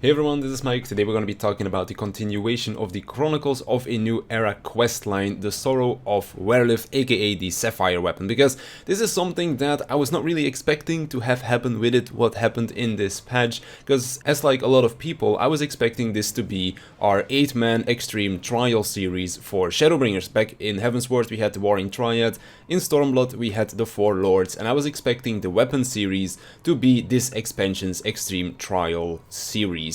Hey everyone, this is Mike. Today we're going to be talking about the continuation of the Chronicles of a New Era questline, The Sorrow of Werelif, aka the Sapphire Weapon, because this is something that I was not really expecting to have happen with it, what happened in this patch, because as like a lot of people, I was expecting this to be our 8-man extreme trial series for Shadowbringers. Back in Heavensward we had the Warring Triad, in Stormblood we had the 4 Lords, and I was expecting the Weapon series to be this expansion's extreme trial series.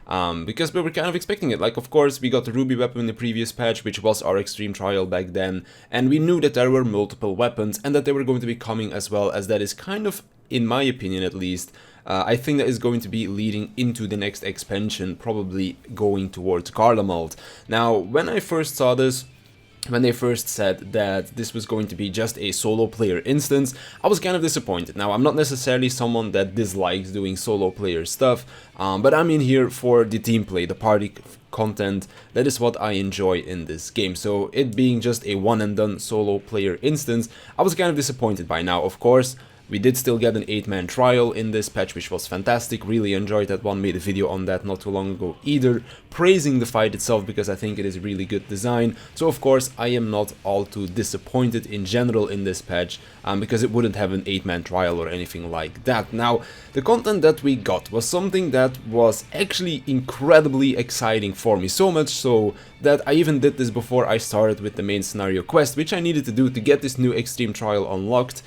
Because we were kind of expecting it. Like, of course, we got the Ruby weapon in the previous patch, which was our extreme trial back then, and we knew that there were multiple weapons and that they were going to be coming, as well as that is kind of, in my opinion at least, I think that is going to be leading into the next expansion, probably going towards Garlemald. Now, when I first saw this, when they first said that this was going to be just a solo player instance, I was kind of disappointed. Now, I'm not necessarily someone that dislikes doing solo player stuff, but I'm in here for the team play, the party content. That is what I enjoy in this game. So it being just a one and done solo player instance, I was kind of disappointed by now. Of course, we did still get an 8-man trial in this patch, which was fantastic. Really enjoyed that one, made a video on that not too long ago either, praising the fight itself because I think it is really good design. So of course I am not all too disappointed in general in this patch, because it wouldn't have an 8-man trial or anything like that. Now, the content that we got was something that was actually incredibly exciting for me, so much so that I even did this before I started with the main scenario quest, which I needed to do to get this new extreme trial unlocked,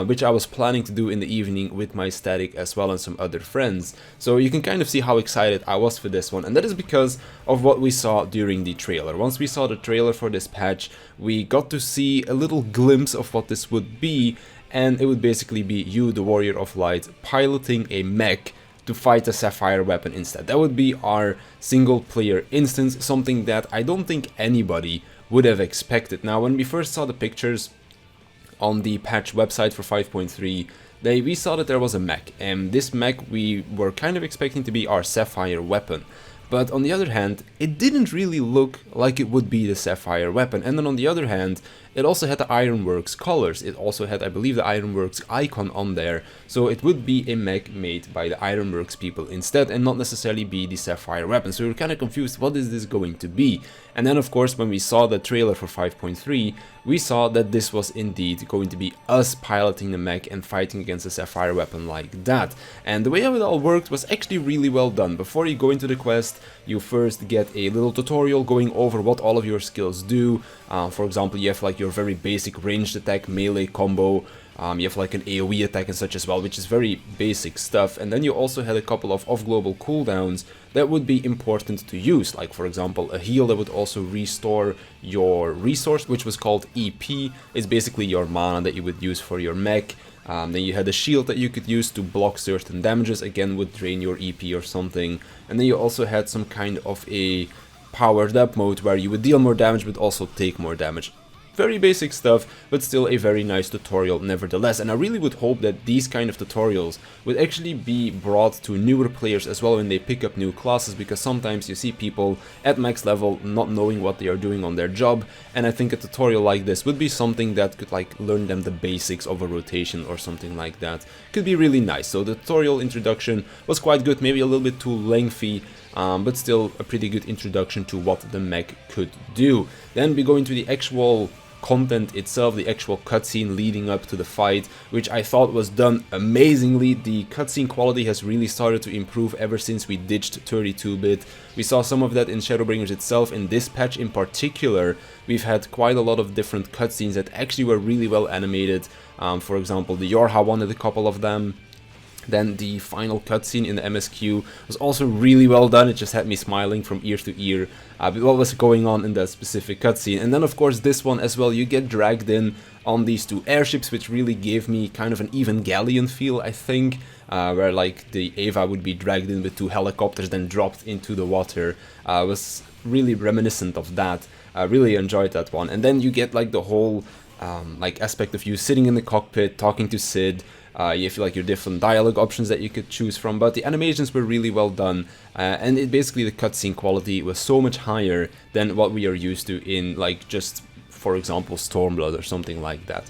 which I was planning to do in the evening with my static as well and some other friends. So you can kind of see how excited I was for this one, and that is because of what we saw during the trailer. Once we saw the trailer for this patch, we got to see a little glimpse of what this would be, and it would basically be you, the Warrior of Light, piloting a mech to fight a Sapphire Weapon instead. That would be our single player instance, something that I don't think anybody would have expected. Now, when we first saw the pictures on the patch website for 5.3, we saw that there was a mech, and this mech we were kind of expecting to be our Sapphire Weapon. But on the other hand, it didn't really look like it would be the Sapphire Weapon. And then on the other hand, it also had the Ironworks colors. It also had, I believe, the Ironworks icon on there. So it would be a mech made by the Ironworks people instead, and not necessarily be the Sapphire Weapon. So we were kind of confused, what is this going to be? And then of course, when we saw the trailer for 5.3, we saw that this was indeed going to be us piloting the mech and fighting against a Sapphire Weapon like that. And the way how it all worked was actually really well done. Before you go into the quest, you first get a little tutorial going over what all of your skills do. For example, you have like your very basic ranged attack melee combo. You have like an AoE attack and such as well, which is very basic stuff. And then you also had a couple of off-global cooldowns that would be important to use, like for example a heal that would also restore your resource, which was called EP. It's basically your mana that you would use for your mech. Then you had a shield that you could use to block certain damages, again would drain your EP or something. And then you also had some kind of a powered up mode where you would deal more damage but also take more damage. Very basic stuff, but still a very nice tutorial nevertheless, and I really would hope that these kind of tutorials would actually be brought to newer players as well when they pick up new classes, because sometimes you see people at max level not knowing what they are doing on their job, and I think a tutorial like this would be something that could like learn them the basics of a rotation or something like that. Could be really nice. So the tutorial introduction was quite good, maybe a little bit too lengthy, but still a pretty good introduction to what the mech could do. Then we go into the actual content itself, the actual cutscene leading up to the fight, which I thought was done amazingly. The cutscene quality has really started to improve ever since we ditched 32-bit. We saw some of that in Shadowbringers itself. In this patch in particular, we've had quite a lot of different cutscenes that actually were really well animated. For example, the Yorha one had a couple of them. Then the final cutscene in the MSQ was also really well done. It just had me smiling from ear to ear with what was going on in that specific cutscene. And then of course this one as well, you get dragged in on these two airships, which really gave me kind of an Evangelion feel, I think, where like the Eva would be dragged in with two helicopters then dropped into the water. Was really reminiscent of that. I really enjoyed that one. And then you get like the whole like aspect of you sitting in the cockpit talking to Sid. You feel like your different dialogue options that you could choose from, but the animations were really well done, and it basically the cutscene quality was so much higher than what we are used to in like just, for example, Stormblood or something like that.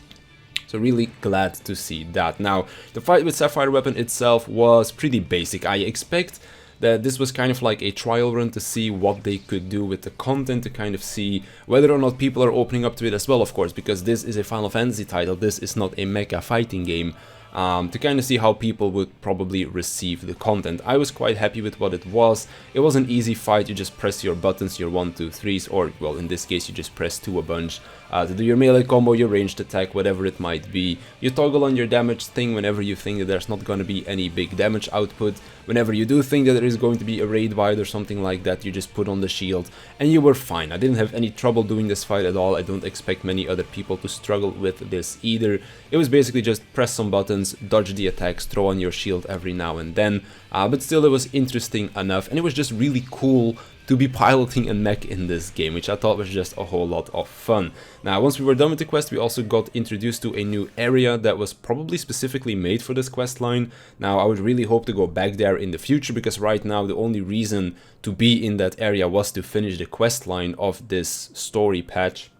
So really glad to see that. Now, the fight with Sapphire Weapon itself was pretty basic. I expect that this was kind of like a trial run to see what they could do with the content, to kind of see whether or not people are opening up to it as well, of course, because this is a Final Fantasy title, this is not a mecha fighting game. To kind of see how people would probably receive the content. I was quite happy with what it was. It was an easy fight, you just press your buttons, your 1, 2, 3s, or well, in this case you just press 2 a bunch to do your melee combo, your ranged attack, whatever it might be. You toggle on your damage thing whenever you think that there's not going to be any big damage output. Whenever you do think that there is going to be a raid wide or something like that, you just put on the shield and you were fine. I didn't have any trouble doing this fight at all. I don't expect many other people to struggle with this either. It was basically just press some buttons, dodge the attacks, throw on your shield every now and then, but still it was interesting enough, and it was just really cool to be piloting a mech in this game, which I thought was just a whole lot of fun. Now, once we were done with the quest, we also got introduced to a new area that was probably specifically made for this quest line. Now, I would really hope to go back there in the future, because right now the only reason to be in that area was to finish the quest line of this story patch.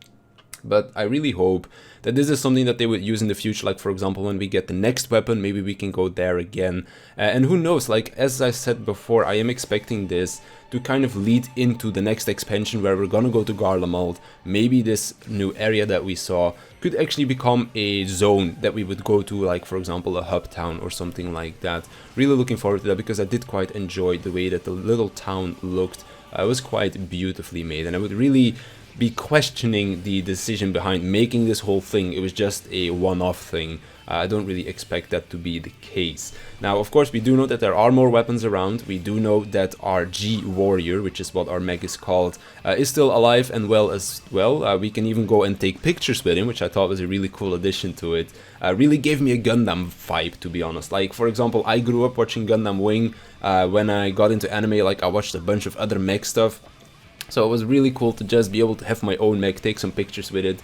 But I really hope that this is something that they would use in the future, like for example when we get the next weapon, maybe we can go there again. And who knows, like as I said before, I am expecting this to kind of lead into the next expansion where we're gonna go to Garlemald. Maybe this new area that we saw could actually become a zone that we would go to, like for example a hub town or something like that. Really looking forward to that, because I did quite enjoy the way that the little town looked. It was quite beautifully made, and I would really be questioning the decision behind making this whole thing. It was just a one-off thing. I don't really expect that to be the case. Now, of course, we do know that there are more weapons around. We do know that our G Warrior, which is what our mech is called, is still alive and well as well. We can even go and take pictures with him, which I thought was a really cool addition to it. Really gave me a Gundam vibe, to be honest. Like, for example, I grew up watching Gundam Wing. When I got into anime, like I watched a bunch of other mech stuff. So it was really cool to just be able to have my own mech, take some pictures with it,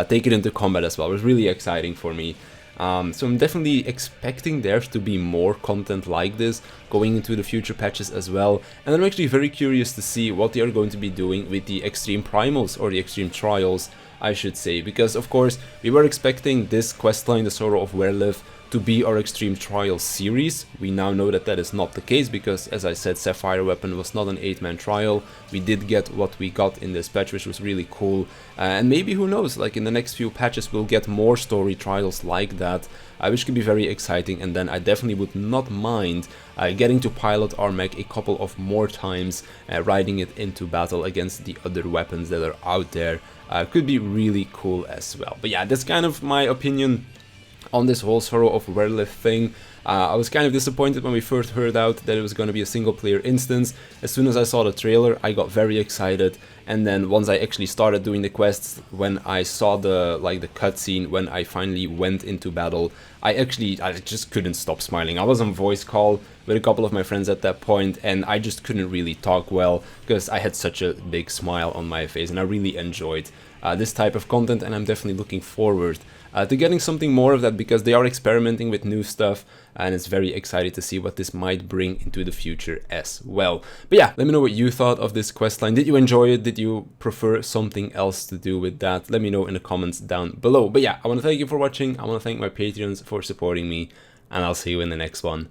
take it into combat as well. It was really exciting for me. So I'm definitely expecting there to be more content like this going into the future patches as well. And I'm actually very curious to see what they are going to be doing with the Extreme Primals, or the Extreme Trials, I should say. Because of course, we were expecting this questline, the Sorrow of Werelif, to be our Extreme Trials series. We now know that that is not the case, because as I said, Sapphire Weapon was not an 8-man trial. We did get what we got in this patch, which was really cool. And maybe, who knows, like in the next few patches we'll get more story trials like that, which could be very exciting. And then I definitely would not mind getting to pilot our mech a couple of more times, riding it into battle against the other weapons that are out there. Could be really cool as well. But yeah, that's kind of my opinion on this whole Sorrow of Werelif thing. I was kind of disappointed when we first heard out that it was going to be a single player instance. As soon as I saw the trailer, I got very excited, and then once I actually started doing the quests, when I saw the cutscene, when I finally went into battle, I just couldn't stop smiling. I was on voice call with a couple of my friends at that point, and I just couldn't really talk well because I had such a big smile on my face, and I really enjoyed this type of content, and I'm definitely looking forward to getting something more of that, because they are experimenting with new stuff, and it's very exciting to see what this might bring into the future as well. But yeah, let me know what you thought of this questline. Did you enjoy it? Did you prefer something else to do with that? Let me know in the comments down below. But yeah, I want to thank you for watching. I want to thank my Patreons for supporting me, and I'll see you in the next one.